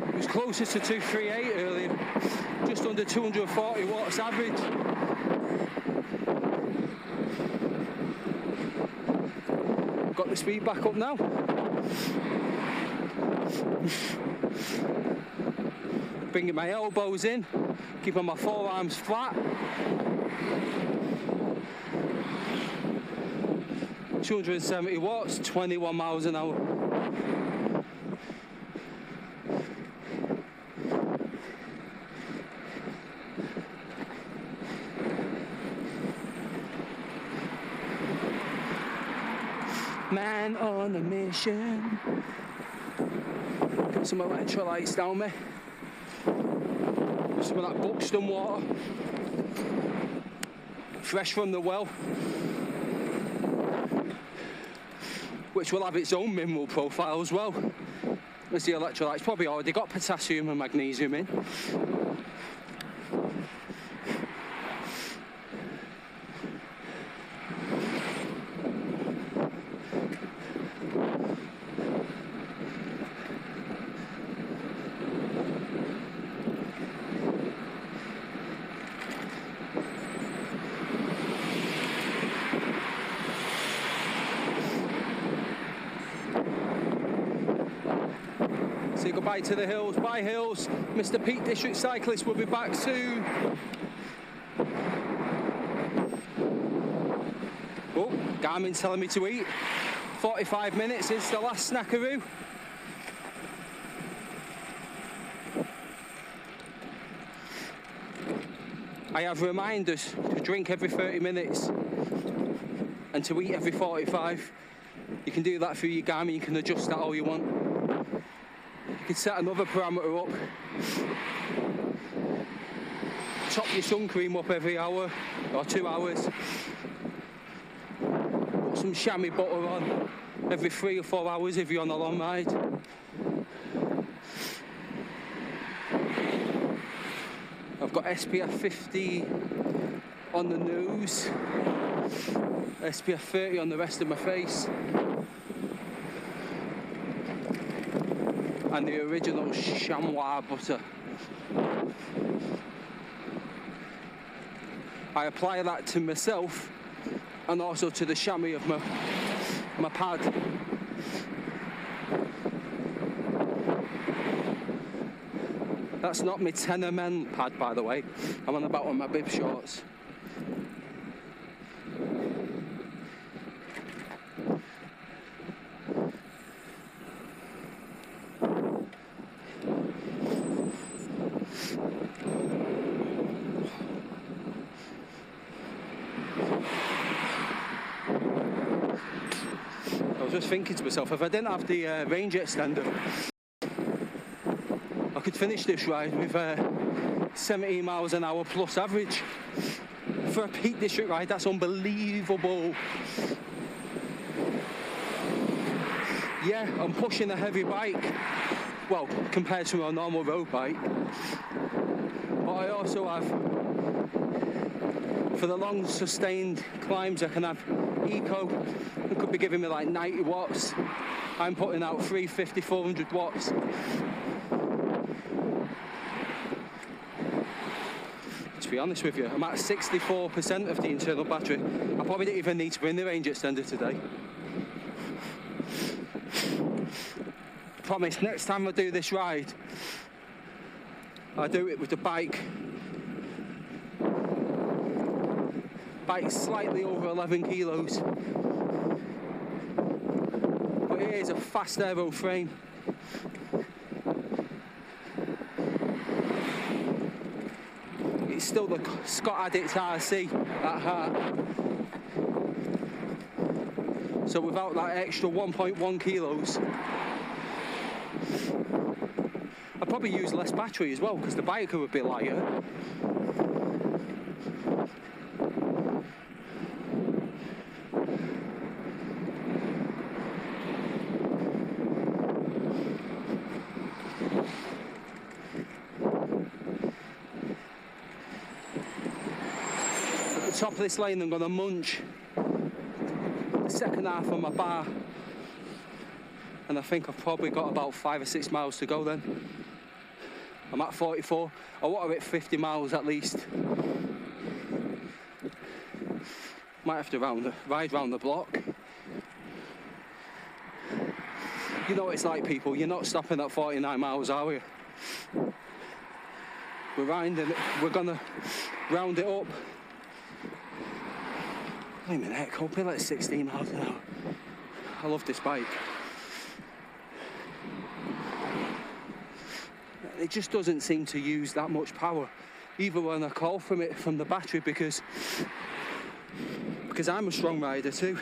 It was closer to 238 earlier, just under 240 watts average. Got the speed back up now. Bringing my elbows in, keeping my forearms flat. 270 watts, 21 miles an hour. Man on a mission. Get some electrolytes down me. Some of that Buxton water. Fresh from the well. Which will have its own mineral profile as well as the electrolytes. Probably already got potassium and magnesium in. Say goodbye to the hills. Bye hills. Mr. Peak District Cyclist will be back soon. Oh, Garmin's telling me to eat. 45 minutes is the last snackaroo. I have reminders to drink every 30 minutes and to eat every 45. You can do that through your Garmin. You can adjust that all you want. You can set another parameter up. Top your sun cream up every hour or 2 hours. Put some chamois butter on every 3 or 4 hours if you're on a long ride. I've got SPF 50 on the nose, SPF 30 on the rest of my face. And the original chamois butter. I apply that to myself and also to the chamois of my pad. That's not my tenor men pad, by the way. I'm on about on my bib shorts. Just thinking to myself, if I didn't have the range extender, I could finish this ride with 17 miles an hour plus average. For a Peak District ride, that's unbelievable. Yeah, I'm pushing a heavy bike, well, compared to a normal road bike. But I also have, for the long sustained climbs, I can have eco. It could be giving me like 90 watts. I'm putting out 350, 400 watts. To be honest with you, I'm at 64% of the internal battery. I probably didn't even need to bring the range extender today. Promise, next time I do this ride, I do it with the bike. Bike's slightly over 11 kilos. But it is a fast aero frame. It's still the Scott Addict RC at heart. So without that extra 1.1 kilos, I'd probably use less battery as well, because the bike would be lighter. top of this lane, I'm going to munch the second half on my bar, and I think I've probably got about 5 or 6 miles to go then. I'm at 44. I want to hit 50 miles at least. Might have to ride round the block. You know what it's like, people, you're not stopping at 49 miles, are we? We're gonna round it up. Wait a minute, it could be like 16 miles an hour. I love this bike. It just doesn't seem to use that much power, even when I call from it from the battery, because I'm a strong rider too.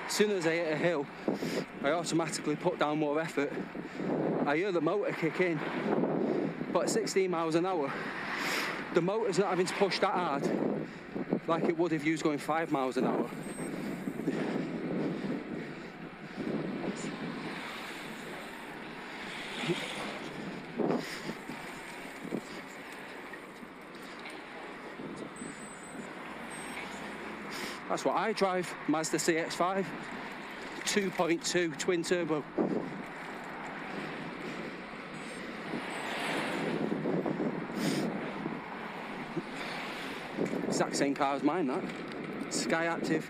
As soon as I hit a hill, I automatically put down more effort. I hear the motor kick in, but at 16 miles an hour, the motor's not having to push that hard like it would if you was going 5 miles an hour. That's what I drive, Mazda CX-5, 2.2 twin turbo. Exact same car as mine, that. Sky Active.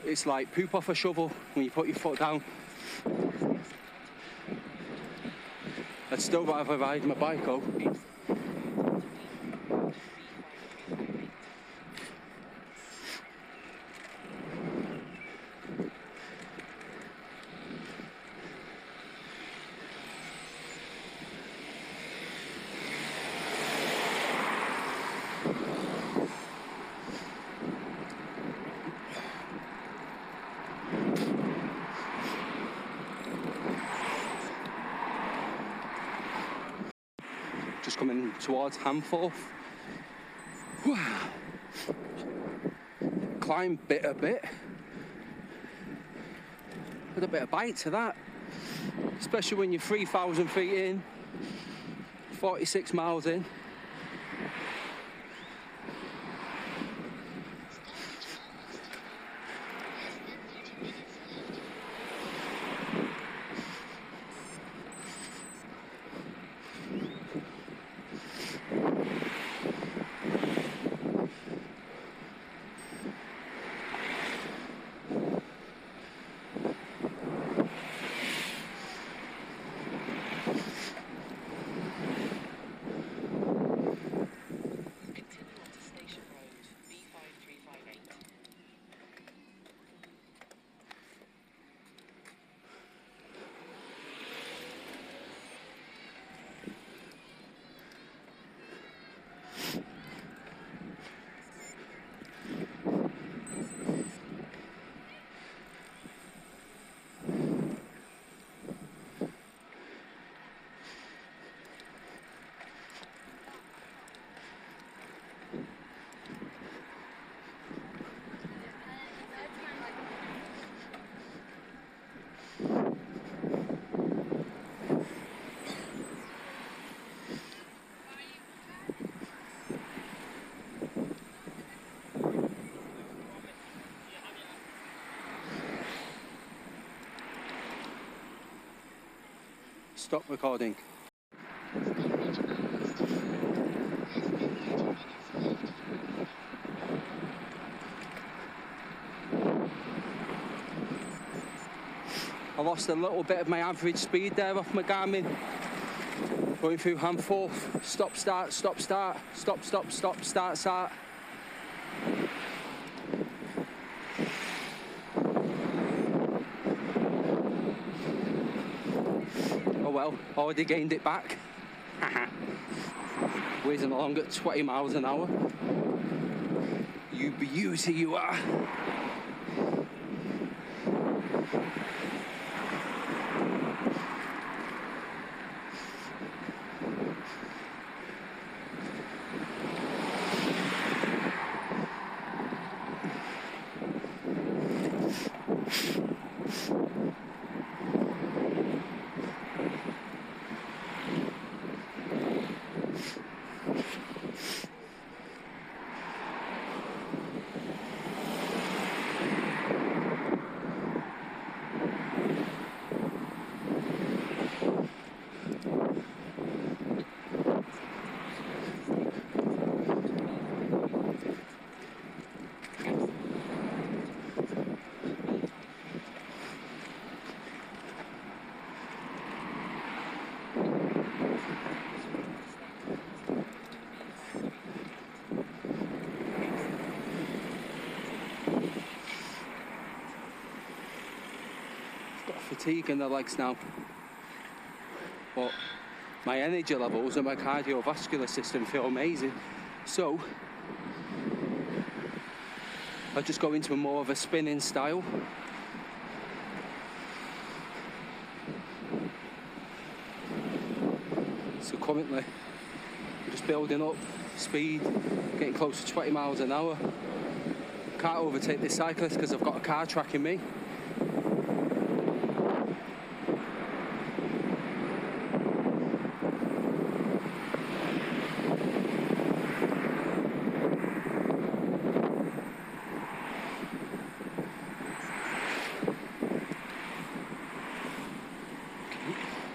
It's like poop off a shovel when you put your foot down. I'd still rather ride my bike though. Just coming towards Handforth. Climb bit a bit. With a bit of bite to that. Especially when you're 3,000 feet in, 46 miles in. Stop recording. I lost a little bit of my average speed there off my Garmin. Going through Handforth. Stop, start, stop, start. Stop, stop, stop, start, start. Oh well, already gained it back. Whizzing along at 20 miles an hour. You beauty you are. fatigue in the legs now, but my energy levels and my cardiovascular system feel amazing. So I just go into more of a spinning style. So currently I'm just building up speed, getting close to 20 miles an hour. Can't overtake this cyclist because I've got a car tracking me.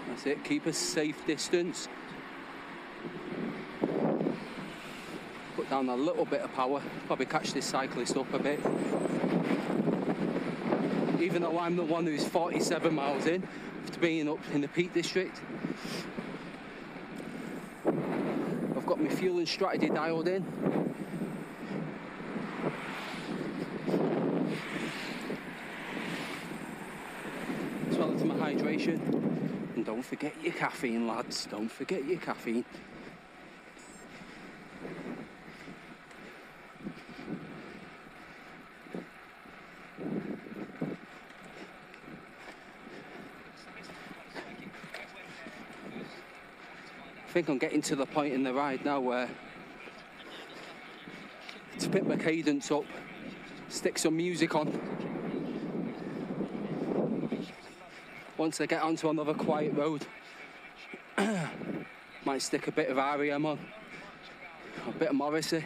That's it, keep a safe distance. Put down a little bit of power, probably catch this cyclist up a bit. Even though I'm the one who's 47 miles in to being up in the Peak District. I've got my fueling strategy dialed in. As well as my hydration. And don't forget your caffeine, lads, don't forget your caffeine. I think I'm getting to the point in the ride now where to pick my cadence up, stick some music on. Once I get onto another quiet road, might stick a bit of Varia on, a bit of Morrissey.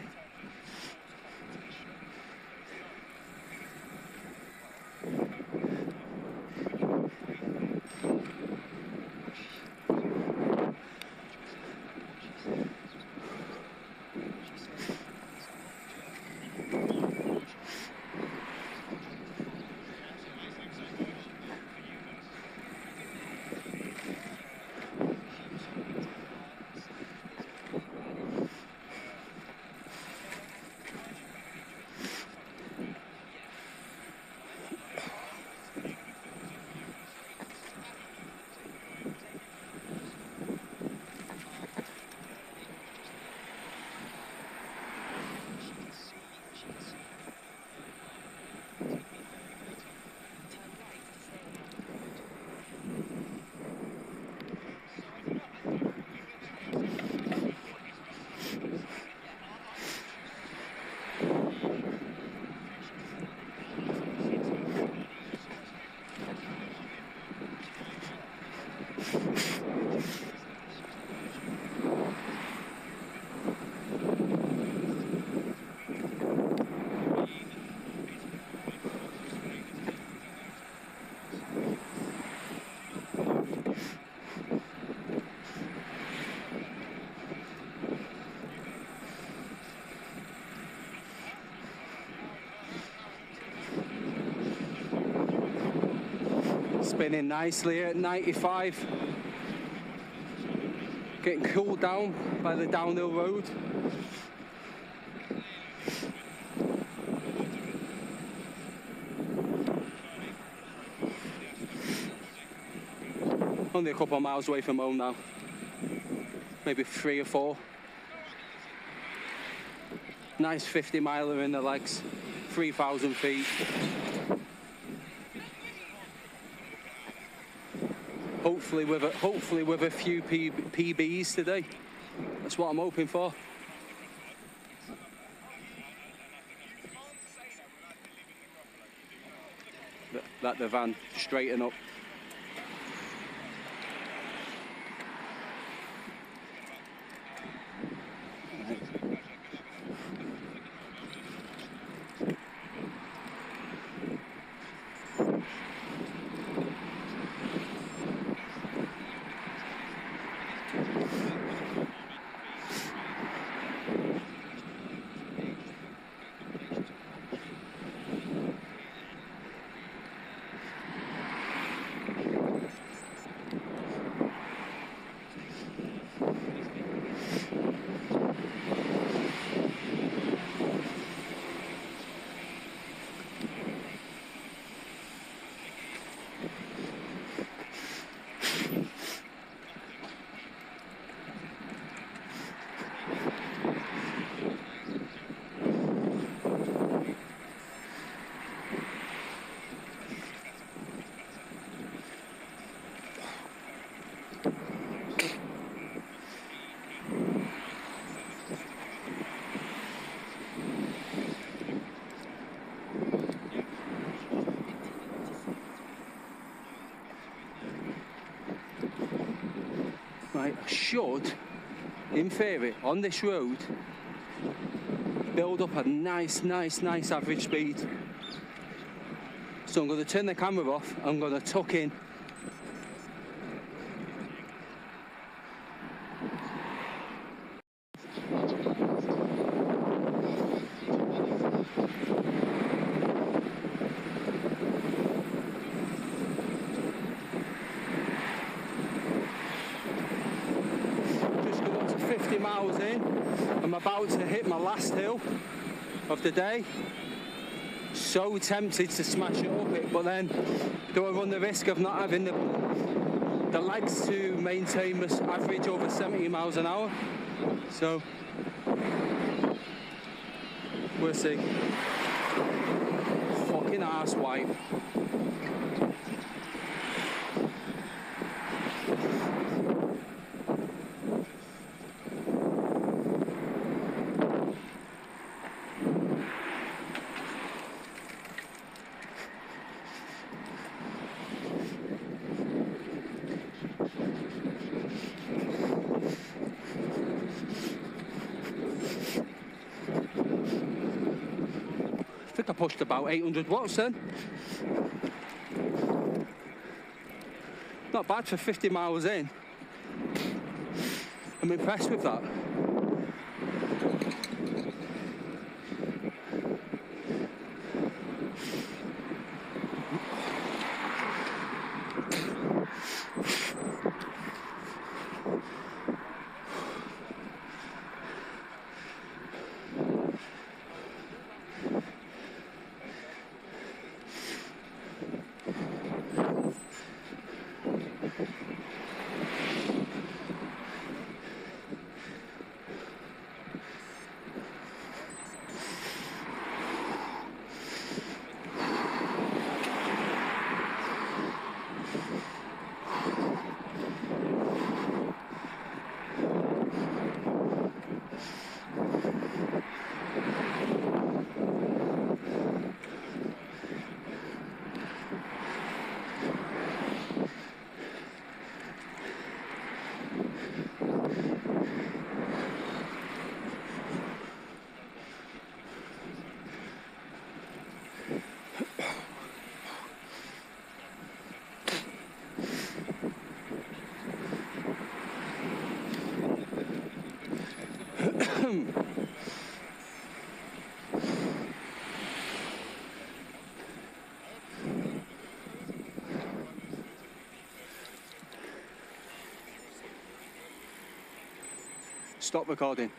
Spinning nicely at 95. Getting cooled down by the downhill road. Only a couple of miles away from home now. Maybe 3 or 4. Nice 50 miler in the legs. 3,000 feet. Hopefully with a few PBs today. That's what I'm hoping for. Let the van straighten up. should, in theory, on this road, build up a nice average speed. So I'm going to turn the camera off, I'm going to tuck in. Just got up to 50 miles in. I'm about to hit my last hill of the day. So tempted to smash it up it, but then do I run the risk of not having the legs to maintain this average over 70 miles an hour? So we'll see. Fucking arse wipe. I think I pushed about 800 watts then. Not bad for 50 miles in. I'm impressed with that. Stop recording.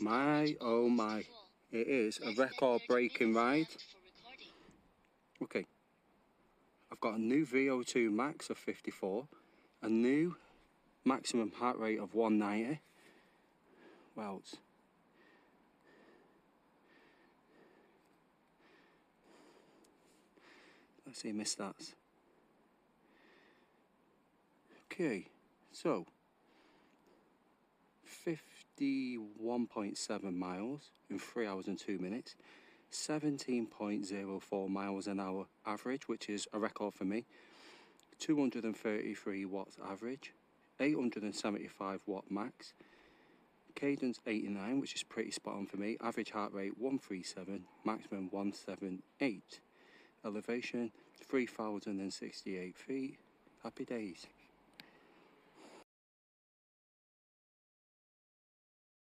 My, oh my, it is a record-breaking ride. Okay, I've got a new VO2 max of 54, a new maximum heart rate of 190. What else? Let's see my stats. Okay, so 51.7 miles in 3 hours and 2 minutes, 17.04 miles an hour average, which is a record for me, 233 watts average, 875 watt max, cadence 89, which is pretty spot on for me, average heart rate 137, maximum 178, elevation 3,068 feet. Happy days.